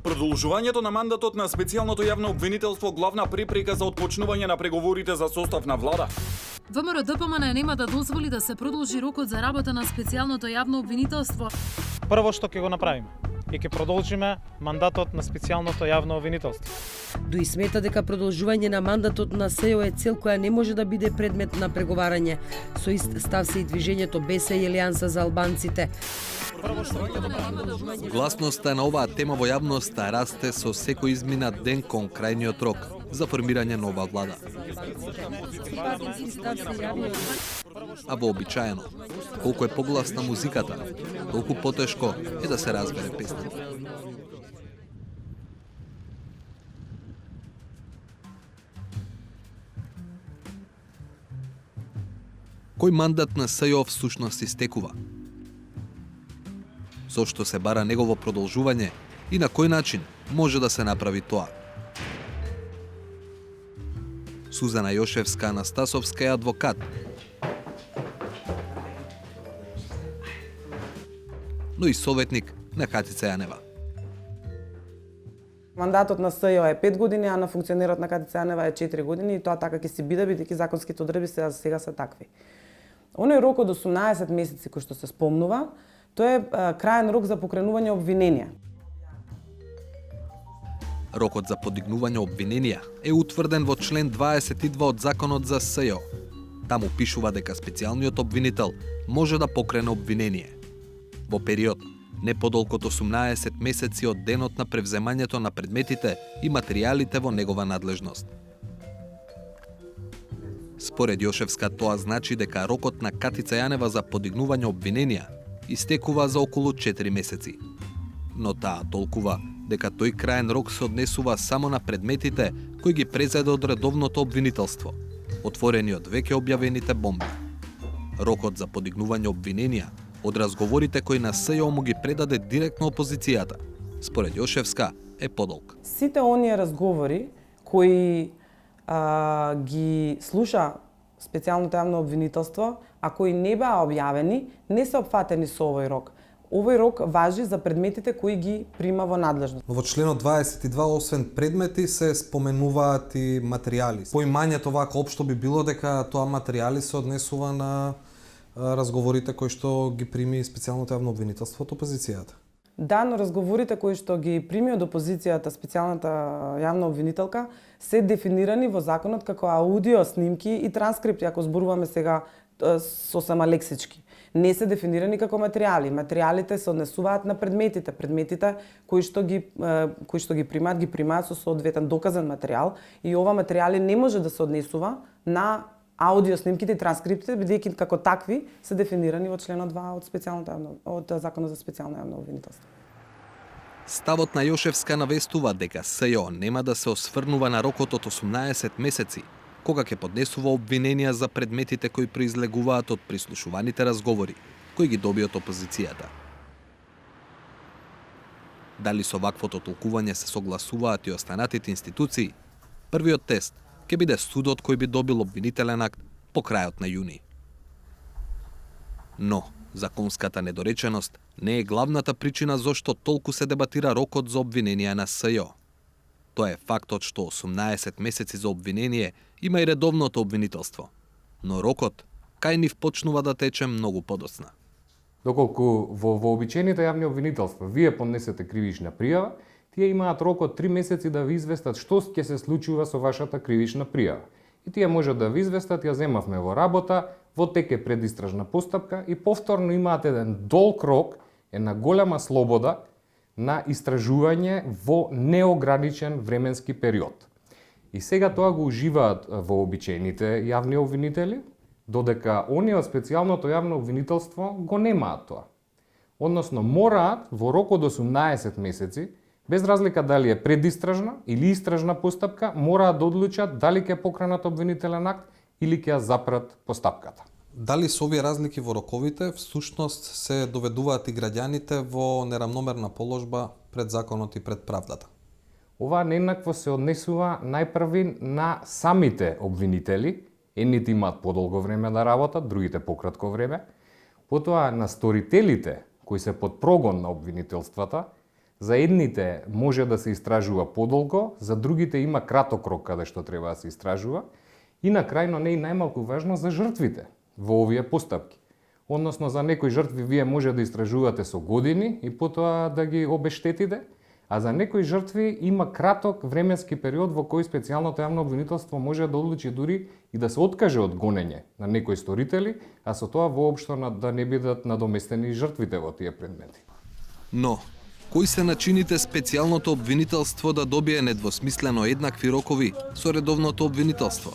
Продолжувањето на мандатот на специјалното јавно обвинителство главна препрека за отпочнување на преговорите за состав на влада. ВМРО-ДПМН нема да дозволи да се продолжи рокот за работа на специјалното јавно обвинителство. Прво што ќе го направиме и ќе продолжиме мандатот на специјалното јавно обвинителство. Дуи смета дека продолжување на мандатот на СЕО е цел која не може да биде предмет на преговарање. Со ист став се и движењето БЕСА и Алијанса за албанците. Гласноста на оваа тема во јавноста расте со секој изминат ден кон крајниот рок за формирање нова влада. А вообичаено, колку е погласна музиката, толку потешко е да се разбере песната. Кој мандат на СЈО всушност истекува? Зошто се бара негово продолжување и на кој начин може да се направи тоа? Сузана Јошевска-Анастасовска е адвокат, но и советник на Катица Јанева. Мандатот на СЈО е 5 години, а на функционерот на Катица Јанева е 4 години и тоа така ќе си биде, бидејќи законските одредби сега се такви. Оној рок од 18 месеци кој што се спомнува, тоа е крајен рок за покренување обвиненија. Рокот за подигнување обвиненија е утврден во член 22 од Законот за СЈО. Таму пишува дека специјалниот обвинител може да покрене обвинение во период не подолго од 18 месеци од денот на превземањето на предметите и материјалите во негова надлежност. Според Јошевска, тоа значи дека рокот на Катица Јанева за подигнување обвиненија истекува за околу 4 месеци. Но таа толкува дека тој крајен рок се однесува само на предметите кои ги презеде од редовното обвинителство, отворени од веќе објавените бомби. Рокот за подигнување обвиненија од разговорите кои на СЈО му ги предаде директно опозицијата, според Јошевска, е подолг. Сите оние разговори кои ги слуша специјалното јавно обвинителство, а кои не беа објавени, не се опфатени со овој рок. Овој рок важи за предметите кои ги прима во надлежност. Во членот 22, освен предмети, се споменуваат и материјали. Поимањето вака општо би било дека тоа материјали се однесува на разговорите кои што ги прими специјалното јавно обвинителство од опозицијата. Да, но разговорите кои што ги прими од опозицијата специјалната јавна обвинителка се дефинирани во законот како аудио снимки и транскрипти, ако зборуваме сега сосема лексички. Не се дефинирани како материјали. Материјалите се однесуваат на предметите. Предметите кои што ги примаат со соодветен доказен материјал и ова материјали не може да се однесува на аудио снимките и транскриптите, бидејќи како такви се дефинирани во членот 2 од Законот за специјално јавно обвинителство. Ставот на Јошевска навестува дека СЈО нема да се осврнува на рокот од 18 месеци, кога ќе поднесува обвиненија за предметите кои произлегуваат од прислушуваните разговори, кои ги доби од опозицијата. Дали со ваквото толкување се согласуваат и останатите институции? Првиот тест ќе биде судот кој би добил обвинителен акт по крајот на јуни. Но, законската недореченост не е главната причина зошто толку се дебатира рокот за обвиненија на СЈО. Тоа е фактот што 18 месеци за обвинение има и редовното обвинителство, но рокот кај нив почнува да тече многу подоцна. Доколку во вообичаените јавни обвинителства вие поднесете кривична пријава, тие имаат рок од 3 месеци да ви известат што ќе се случува со вашата кривична пријава. И тие можат да ви известат, ја земавме во работа, во теке предистражна постапка и повторно имаат еден долг рок, една голема слобода на истражување во неограничен временски период. И сега тоа го уживаат вообичаените јавни обвинители, додека оние од специјалното јавно обвинителство го немаат тоа. Односно, мораат во рок од 18 месеци, без разлика дали е предистражна или истражна постапка, мораат да одлучат дали ќе покренат обвинителен акт или ќе ја запрат постапката. Дали со овие разлики во роковите всушност се доведуваат и граѓаните во неравномерна положба пред законот и пред правдата? Ова нееднакво се однесува најпрви на самите обвинители, едните имаат подолго време да работат, другите пократко време, потоа на сторителите кои се под прогон на обвинителствата, За едните може да се истражува подолго, за другите има краток рок каде што треба да се истражува и на крај, но не и најмалку важно, за жртвите во овие постапки. Односно, за некои жртви вие може да истражувате со години и потоа да ги обештетите, а за некои жртви има краток временски период во кој специјалното јавно обвинителство може да одлучи дури и да се откаже од гонење на некои сторители, а со тоа воопшто да не бидат надоместени жртвите во тие предмети. Но, кои се начините специјалното обвинителство да добие недвосмислено еднакви рокови со редовното обвинителство?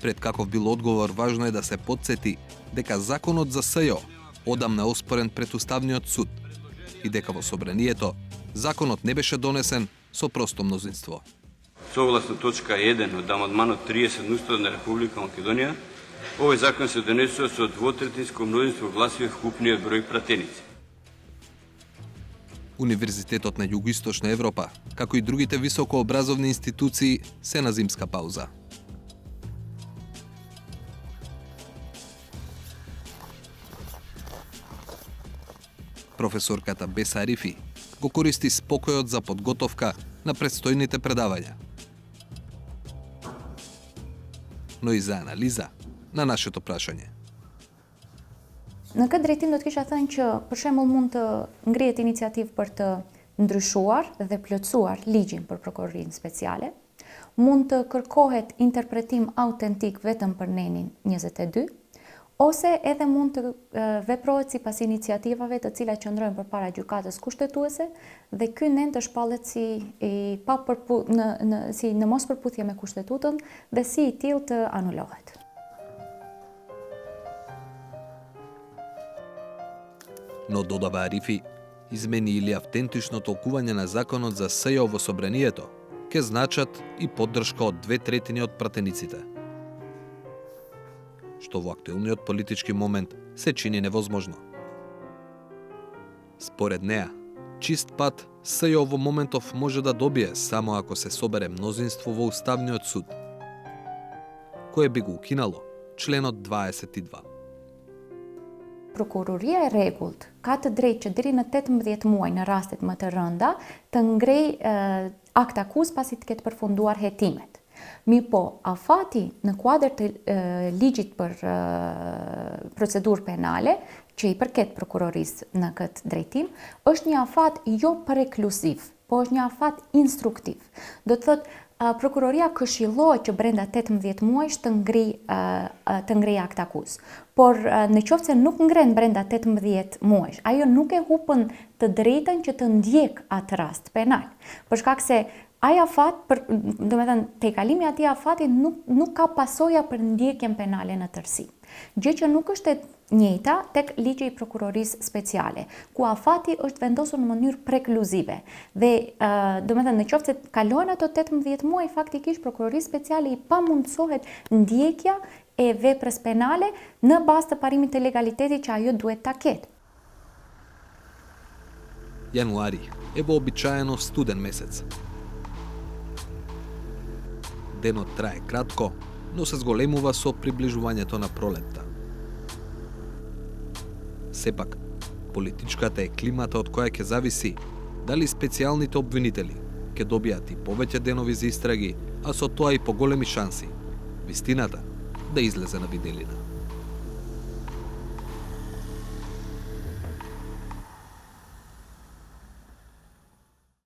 Пред каков бил одговор, важно е да се потсети дека законот за СЈО одамна оспорен пред Уставниот суд и дека во собранието законот не беше донесен со просто мнозинство. Согласно точка 1 од амандманот 30 на Уставот на Република Македонија, овој закон се донесува со двотретинско мнозинство гласови вкупниот број пратеници. Универзитетот на Југоисточна Европа, како и другите високообразовни институции, се на зимска пауза. Професорката Беса Арифи го користи спокојот за подготовка на предстојните предавања, но и за анализа на нашето прашање. Në këtë drejtim do të kisha thënë që për shembull mund të ngrihet iniciativë për të ndryshuar dhe plotësuar ligjin për prokurorinë speciale. Mund të kërkohet interpretim autentik vetëm për nenin 22, ose edhe mund të veprohet sipas iniciativave të cilat qëndrojnë përpara gjykatës kushtetuese dhe ky nen të shpallet si në mos përputhje me kushtetutën dhe si i tillë të anulohet. Но додава Арифи, измени или автентично толкување на законот за СЈО во собранието ќе значат и поддршка од 2/3 од пратениците, што во актуелниот политички момент се чини невозможно. Според неа, чист пат СЈО во моментов може да добие само ако се собере мнозинство во Уставниот суд, кое би го укинало членот 22. Prokuroria e rregullt ka të drejtë që deri në 18 muaj në rastet më të rënda të ngrej akt akuz pasi të ketë përfunduar hetimet. Po, afati në kuadër të ligjit për procedurë penale, që i përket prokurorisë në këtë drejtim, është një afat jo prekluziv, po është një afat instruktiv. Do të thotë, prokuroria këshillohet që brenda 18 muajsh të ngrej akt akuz. Por në qoftë se nuk ngren brenda 18 muajsh, ajo nuk e hupën të drejtën që të ndjek atë rast penal. Për shkak se ai afat, domethënë tejkalimi i atij afati nuk ka pasoja për ndjekjen penale në tërësi. Gjë që nuk është e njëjta tek ligji i prokurorisë speciale, ku afati është vendosur në mënyrë prekluzive. Dhe domethënë në qoftë se kalohen ato 18 muaj, faktikisht prokuroria speciale i pamundsohet ndjekja e veprës penale në bazë të parimit të legalitetit që ajo duhet ta ketë. Јануари е вообичаено студен месец. Денот трае кратко, но се зголемува со приближувањето на пролетта. Сепак, политичката е климата од која ќе зависи дали специјалните обвинители ќе добијат и повеќе денови за истраги, а со тоа и поголеми шанси вистината да излезе на виделина.